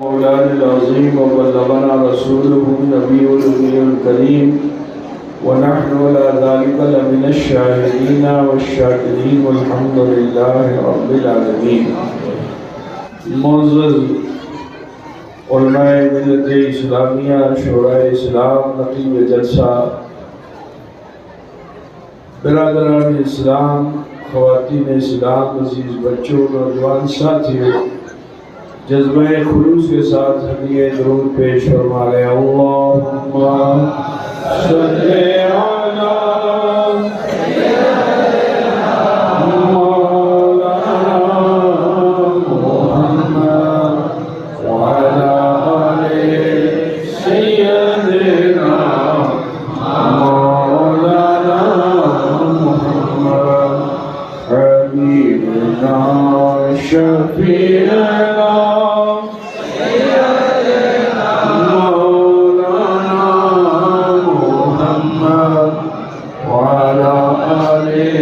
مولانا العظيم وبلغنا رسوله النبي الأمي الكريم ونحن على ذلك لمن الشاهدين والشاكرين والحمد لله رب العالمين. معزز علماء ملت اسلامیہ، شورائے اسلام، نقیب جلسہ، برادران اسلام، خواتین اسلام، عزیز بچوں، نوجوان ساتھیوں، جذبہ خلوص کے ساتھ ہدیہ درود پیش فرما رہے ہیں۔ اللہم صلی علی مولانا محمد وعلی آل سیدنا مولانا محمد حبیبنا شفیعنا مولانا محمد وعلى آله